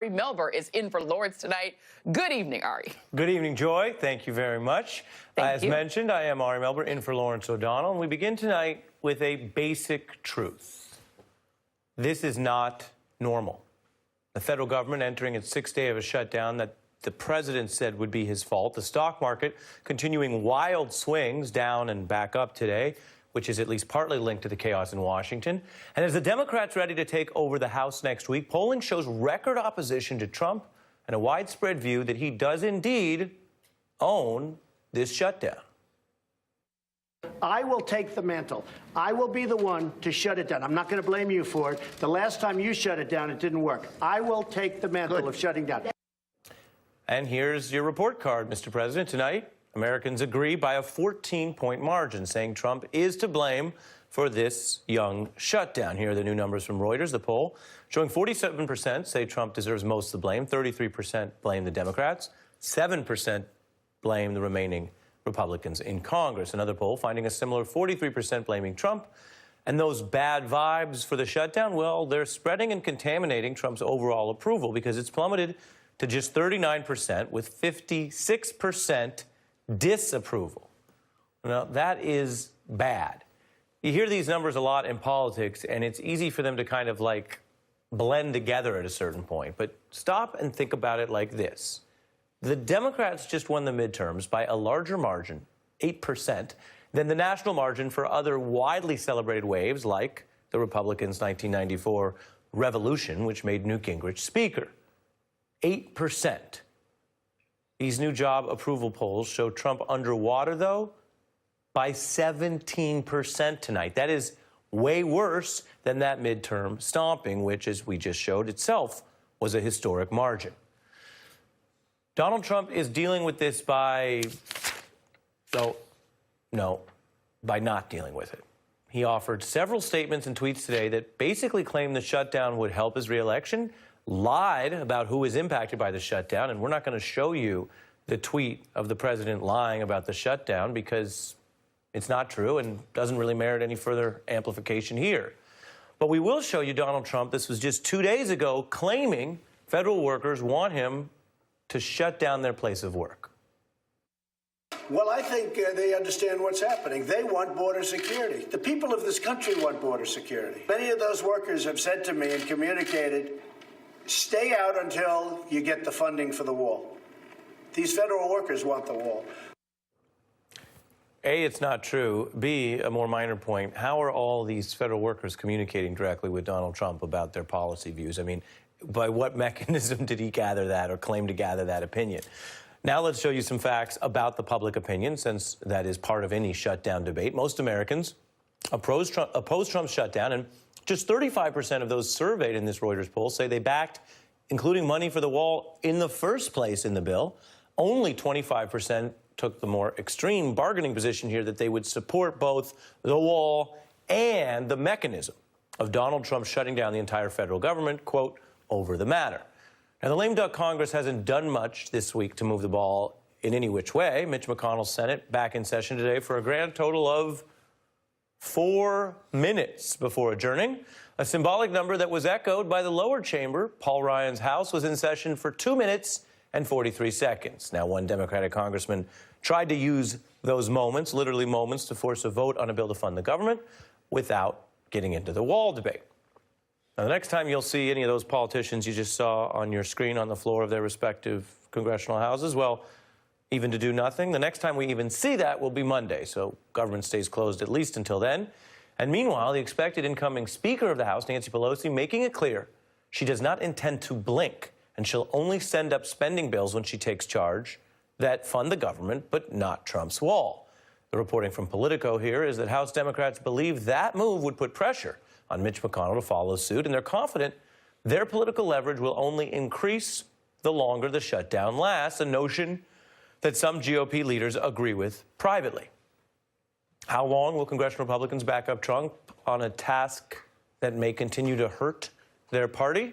Ari Melber is in for Lawrence tonight. Good evening, Ari. Good evening, Joy. Thank you very much. As mentioned, I am Ari Melber in for Lawrence O'Donnell, and we begin tonight with a basic truth. This is not normal. The federal government entering its sixth day of a shutdown that the president said would be his fault. The stock market continuing wild swings down and back up today, which is at least partly linked to the chaos in Washington. And as the Democrats ready to take over the House next week, polling shows record opposition to Trump and a widespread view that he does indeed own this shutdown. I will take the mantle. I will be the one to shut it down. I'm not going to blame you for it. The last time you shut it down, it didn't work. I will take the mantle of shutting down. And here's your report card, Mr. President. Tonight, Americans agree by a 14-point margin, saying Trump is to blame for this young shutdown. Here are the new numbers from Reuters, the poll, showing 47% say Trump deserves most of the blame, 33% blame the Democrats, 7% blame the remaining Republicans in Congress. Another poll finding a similar 43% blaming Trump. And those bad vibes for the shutdown, well, they're spreading and contaminating Trump's overall approval because it's plummeted to just 39% with 56% disapproval. Now, that is bad. You hear these numbers a lot in politics, and it's easy for them to kind of like blend together at a certain point. But stop and think about it like this. The Democrats just won the midterms by a larger margin, 8%, than the national margin for other widely celebrated waves like the Republicans' 1994 revolution, which made Newt Gingrich Speaker. 8%. These new job approval polls show Trump underwater, though, by 17% tonight. That is way worse than that midterm stomping, which, as we just showed itself, was a historic margin. Donald Trump is dealing with this by not dealing with it. He offered several statements and tweets today that basically claimed the shutdown would help his reelection, lied about who was impacted by the shutdown, and we're not going to show you the tweet of the president lying about the shutdown because it's not true and doesn't really merit any further amplification here. But we will show you Donald Trump, this was just 2 days ago, claiming federal workers want him to shut down their place of work. Well, I think they understand what's happening. They want border security. The people of this country want border security. Many of those workers have said to me and communicated, stay out until you get the funding for the wall. These federal workers want the wall. A, it's not true. B, a more minor point, how are all these federal workers communicating directly with Donald Trump about their policy views? I mean, by what mechanism did he gather that or claim to gather that opinion? Now let's show you some facts about the public opinion, since that is part of any shutdown debate. Most Americans oppose Trump's shutdown, and just 35% of those surveyed in this Reuters poll say they backed including money for the wall in the first place in the bill. Only 25% took the more extreme bargaining position here that they would support both the wall and the mechanism of Donald Trump shutting down the entire federal government, quote, over the matter. Now, the lame duck Congress hasn't done much this week to move the ball in any which way. Mitch McConnell's Senate back in session today for a grand total of 4 minutes before adjourning, a symbolic number that was echoed by the lower chamber. Paul Ryan's House was in session for 2 minutes and 43 seconds. Now, one Democratic congressman tried to use those moments, literally moments, to force a vote on a bill to fund the government without getting into the wall debate. Now, the next time you'll see any of those politicians you just saw on your screen on the floor of their respective congressional houses, well, even to do nothing, the next time we even see that will be Monday, so government stays closed at least until then. And meanwhile, the expected incoming Speaker of the House, Nancy Pelosi, making it clear she does not intend to blink, and she'll only send up spending bills when she takes charge that fund the government, but not Trump's wall. The reporting from Politico here is that House Democrats believe that move would put pressure on Mitch McConnell to follow suit, and they're confident their political leverage will only increase the longer the shutdown lasts, a notion that some GOP leaders agree with privately. How long will congressional Republicans back up Trump on a task that may continue to hurt their party?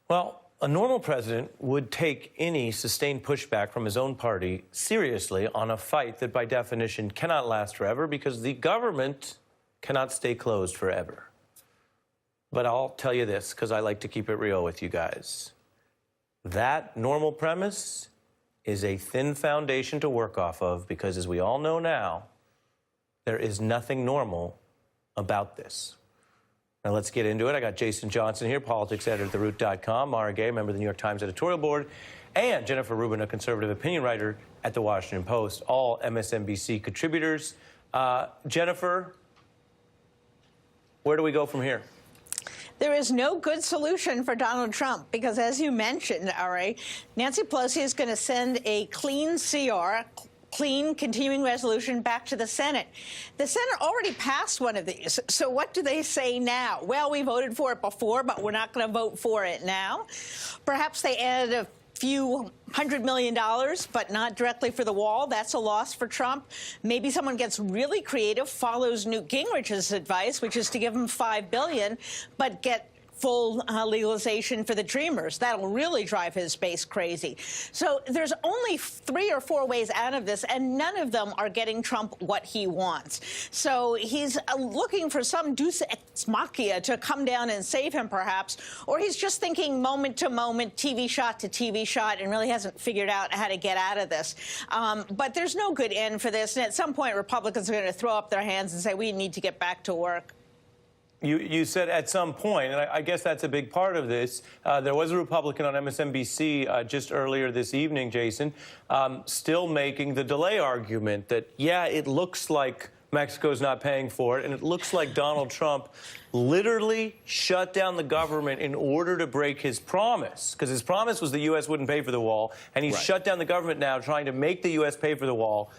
Well, a normal president would take any sustained pushback from his own party seriously on a fight that by definition cannot last forever because the government cannot stay closed forever. But I'll tell you this, because I like to keep it real with you guys. That normal premise is a thin foundation to work off of, because as we all know now, there is nothing normal about this. Now let's get into it. I got Jason Johnson here, politics editor at TheRoot.com, Mara Gay, member of the New York Times editorial board, and Jennifer Rubin, a conservative opinion writer at The Washington Post, all MSNBC contributors. Jennifer, where do we go from here? There is no good solution for Donald Trump because, as you mentioned, Ari, Nancy Pelosi is going to send a clean CR, clean continuing resolution back to the Senate. The Senate already passed one of these. So what do they say now? Well, we voted for it before, but we're not going to vote for it now. Perhaps they added a few $100 million, but not directly for the wall. That's a loss for Trump. Maybe someone gets really creative, follows Newt Gingrich's advice, which is to give him $5 billion, but get full legalization for the Dreamers. That'll really drive his base crazy. So there's only 3 or 4 ways out of this, and none of them are getting Trump what he wants. So he's looking for some deus ex machina to come down and save him, perhaps, or he's just thinking moment to moment, TV shot to TV shot, and really hasn't figured out how to get out of this. But there's no good end for this, and at some point, Republicans are going to throw up their hands and say, we need to get back to work. You said at some point, and I guess that's a big part of this. There was a Republican on MSNBC just earlier this evening, Jason, still making the delay argument that, yeah, it looks like Mexico's not paying for it, and it looks like Donald Trump literally shut down the government in order to break his promise, because his promise was the U.S. wouldn't pay for the wall, and he's shut down the government now trying to make the U.S. pay for the wall.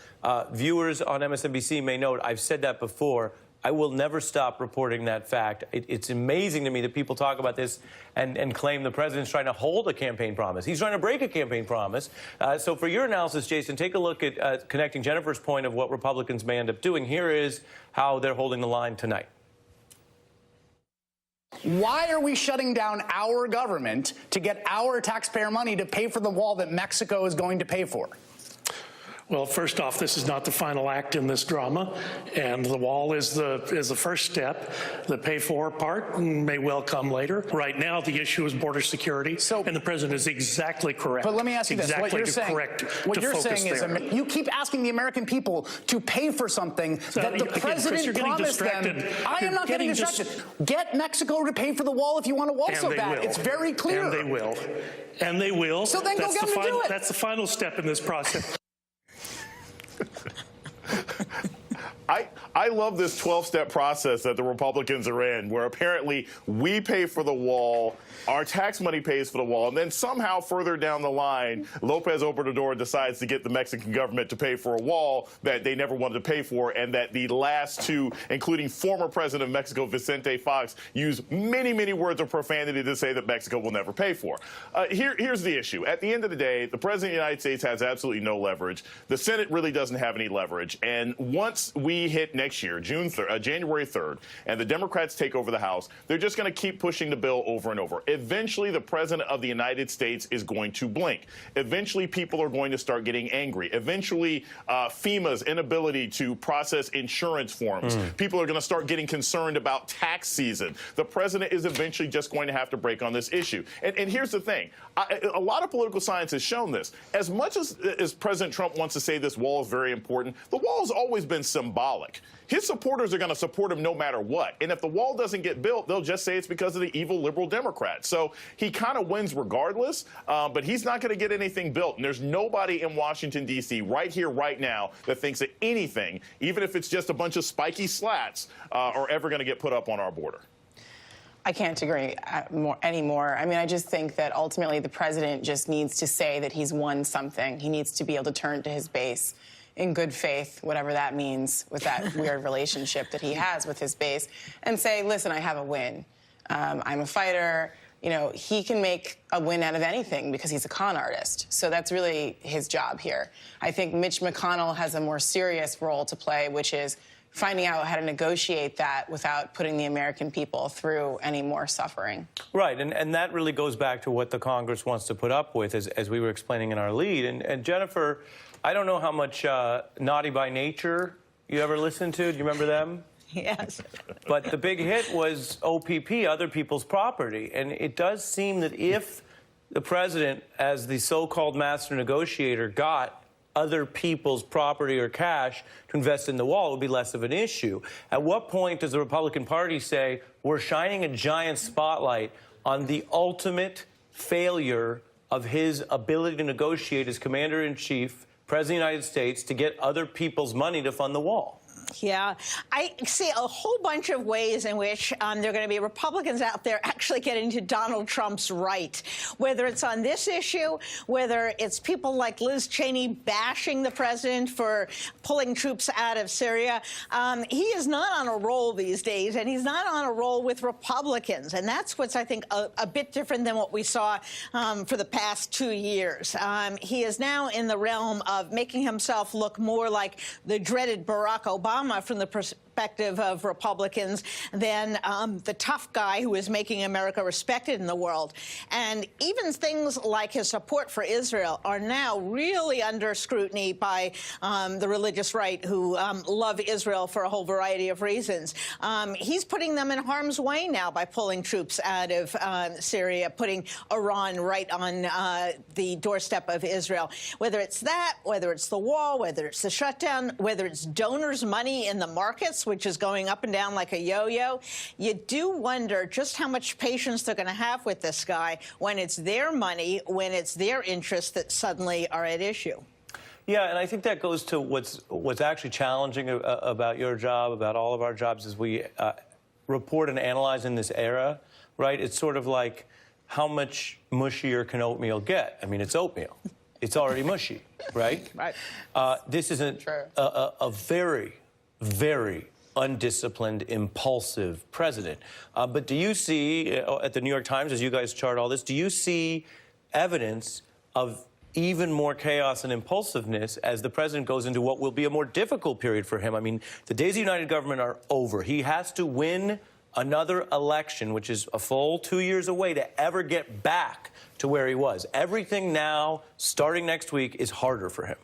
Viewers on MSNBC may note, I've said that before, I will never stop reporting that fact. It's amazing to me that people talk about this and claim the president's trying to hold a campaign promise. He's trying to break a campaign promise. So for your analysis, Jason, take a look at connecting Jennifer's point of what Republicans may end up doing. Here is how they're holding the line tonight. Why are we shutting down our government to get our taxpayer money to pay for the wall that Mexico is going to pay for? Well, first off, this is not the final act in this drama, and the wall is the first step. The pay-for part may well come later. Right now, the issue is border security, and the president is exactly correct. But let me ask you this: what you're saying is, you keep asking the American people to pay for something that the president promised them. I am not getting distracted. Get Mexico to pay for the wall if you want a wall so bad. It's very clear. And they will. And they will. So then go get them to do it. That's the final step in this process. I love this 12-step process that the Republicans are in, where apparently we pay for the wall, our tax money pays for the wall, and then somehow further down the line, Lopez Obrador decides to get the Mexican government to pay for a wall that they never wanted to pay for, and that the last two, including former President of Mexico, Vicente Fox, used many, many words of profanity to say that Mexico will never pay for. Here's the issue. At the end of the day, the President of the United States has absolutely no leverage. The Senate really doesn't have any leverage. And once we hit next year, January 3rd, and the Democrats take over the House, they're just going to keep pushing the bill over and over. Eventually, the President of the United States is going to blink. Eventually, people are going to start getting angry. Eventually, FEMA's inability to process insurance forms. People are going to start getting concerned about tax season. The President is eventually just going to have to break on this issue. And here's the thing. A lot of political science has shown this. As much as President Trump wants to say this wall is very important, the wall has always been symbolic. His supporters are going to support him no matter what. And if the wall doesn't get built, they'll just say it's because of the evil liberal Democrats. So he kind of wins regardless, but he's not going to get anything built. And there's nobody in Washington, D.C. right here, right now that thinks that anything, even if it's just a bunch of spiky slats, are ever going to get put up on our border. I can't agree anymore. I mean, I just think that ultimately the president just needs to say that he's won something. He needs to be able to turn to his base in good faith, whatever that means, with that weird relationship that he has with his base, and say, listen, I have a win. I'm a fighter. You know, he can make a win out of anything because he's a con artist. So that's really his job here. I think Mitch McConnell has a more serious role to play, which is finding out how to negotiate that without putting the American people through any more suffering. Right, and that really goes back to what the Congress wants to put up with, as we were explaining in our lead. And Jennifer, I don't know how much Naughty by Nature you ever listened to. Do you remember them? Yes. But the big hit was OPP, other people's property. And it does seem that if the president, as the so-called master negotiator, got other people's property or cash to invest in the wall, it would be less of an issue. At what point does the Republican Party say, we're shining a giant spotlight on the ultimate failure of his ability to negotiate as commander-in-chief, president of the United States, to get other people's money to fund the wall? Yeah, I see a whole bunch of ways in which there are going to be Republicans out there actually getting to Donald Trump's right, whether it's on this issue, whether it's people like Liz Cheney bashing the president for pulling troops out of Syria. He is not on a roll these days, and he's not on a roll with Republicans. And that's what's, I think, a bit different than what we saw for the past 2 years. He is now in the realm of making himself look more like the dreaded Barack Obama from the perspective of Republicans than the tough guy who is making America respected in the world. And even things like his support for Israel are now really under scrutiny by the religious right, who love Israel for a whole variety of reasons. He's putting them in harm's way now by pulling troops out of Syria, putting Iran right on the doorstep of Israel. Whether it's that, whether it's the wall, whether it's the shutdown, whether it's donors' money in the markets, which is going up and down like a yo-yo, you do wonder just how much patience they're going to have with this guy when it's their money, when it's their interests that suddenly are at issue. Yeah, and I think that goes to what's actually challenging about your job, about all of our jobs, as we report and analyze in this era, right? It's sort of like, how much mushier can oatmeal get? I mean, it's oatmeal. It's already mushy, right? Right. This is a very, very undisciplined, impulsive president. But do you see, at the New York Times, as you guys chart all this, do you see evidence of even more chaos and impulsiveness as the president goes into what will be a more difficult period for him? I mean, the days of united government are over. He has to win another election, which is a full 2 years away, to ever get back to where he was. Everything now, starting next week, is harder for him.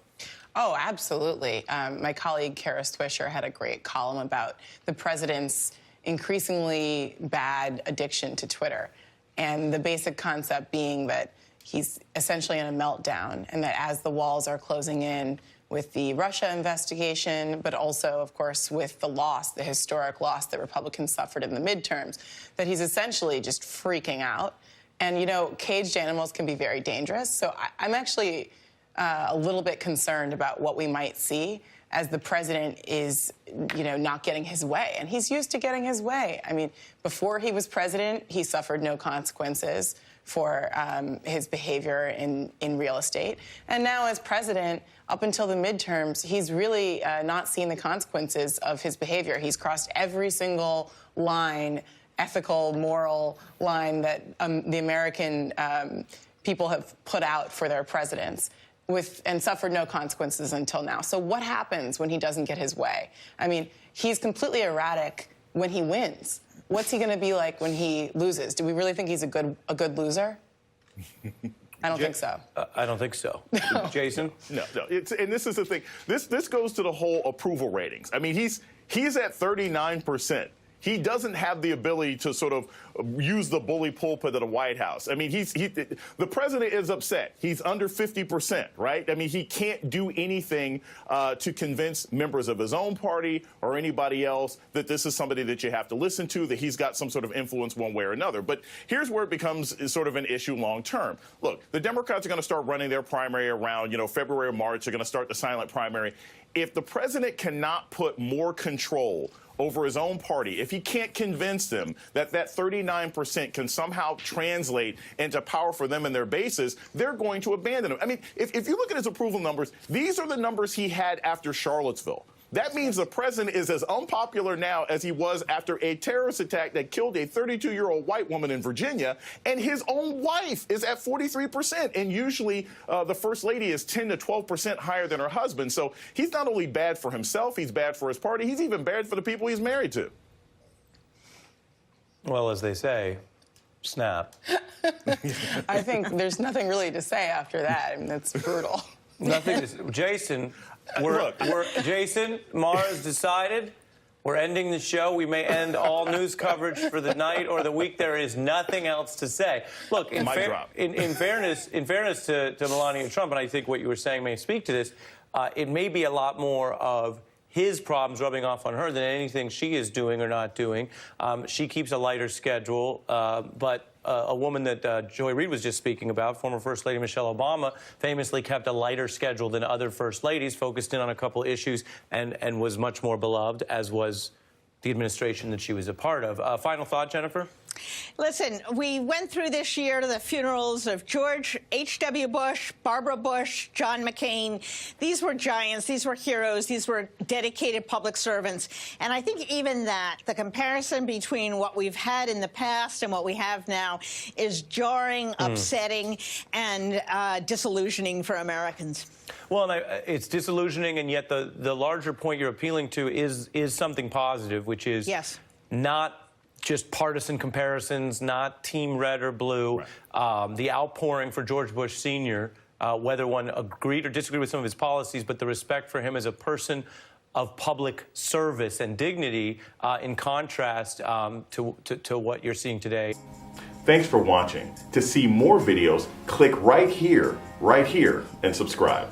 Oh, absolutely. My colleague, Kara Swisher, had a great column about the president's increasingly bad addiction to Twitter, and the basic concept being that he's essentially in a meltdown, and that as the walls are closing in with the Russia investigation, but also, of course, with the loss, the historic loss that Republicans suffered in the midterms, that he's essentially just freaking out. And, you know, caged animals can be very dangerous. So I'm actually a little bit concerned about what we might see as the president is, you know, not getting his way. And he's used to getting his way. I mean, before he was president, he suffered no consequences for his behavior in real estate. And now as president, up until the midterms, he's really not seen the consequences of his behavior. He's crossed every single line, ethical, moral line that the American people have put out for their presidents, and suffered no consequences until now. So what happens when he doesn't get his way? I mean, he's completely erratic when he wins. What's he going to be like when he loses? Do we really think he's a good loser? I don't think so. I don't think so. No. Jason? No. And this is the thing. This goes to the whole approval ratings. I mean, he's at 39%. He doesn't have the ability to sort of use the bully pulpit of the White House. I mean, the president is upset. He's under 50%, right? I mean, he can't do anything to convince members of his own party or anybody else that this is somebody that you have to listen to, that he's got some sort of influence one way or another. But here's where it becomes sort of an issue long term. Look, the Democrats are going to start running their primary around, February or March. They're going to start the silent primary. If the president cannot put more control over his own party, if he can't convince them that 39% can somehow translate into power for them and their bases, they're going to abandon him. I mean, if you look at his approval numbers, these are the numbers he had after Charlottesville. That means the president is as unpopular now as he was after a terrorist attack that killed a 32-year-old white woman in Virginia, and his own wife is at 43%. And usually the first lady is 10 to 12% higher than her husband. So he's not only bad for himself, he's bad for his party, he's even bad for the people he's married to. Well, as they say, snap. I think there's nothing really to say after that. I mean, that's brutal. Nothing to say. Jason, Jason, Mara's decided We're ending the show. We may end all news coverage for the night or the week. There is nothing else to say. Look, in fairness to Melania Trump, and I think what you were saying may speak to this, it may be a lot more of his problems rubbing off on her than anything she is doing or not doing. She keeps a lighter schedule, but a woman that Joy Reid was just speaking about, former First Lady Michelle Obama, famously kept a lighter schedule than other First Ladies, focused in on a couple issues, and was much more beloved, as was the administration that she was a part of. Final thought, Jennifer? Listen, we went through this year to the funerals of George H.W. Bush, Barbara Bush, John McCain. These were giants. These were heroes. These were dedicated public servants. And I think even that, the comparison between what we've had in the past and what we have now is jarring, upsetting, and disillusioning for Americans. Well, and it's disillusioning, and yet the larger point you're appealing to is something positive, which is not just partisan comparisons, not team red or blue. Right. The outpouring for George Bush Sr., whether one agreed or disagreed with some of his policies, but the respect for him as a person of public service and dignity, in contrast to what you're seeing today. Thanks for watching. To see more videos, click right here, and subscribe.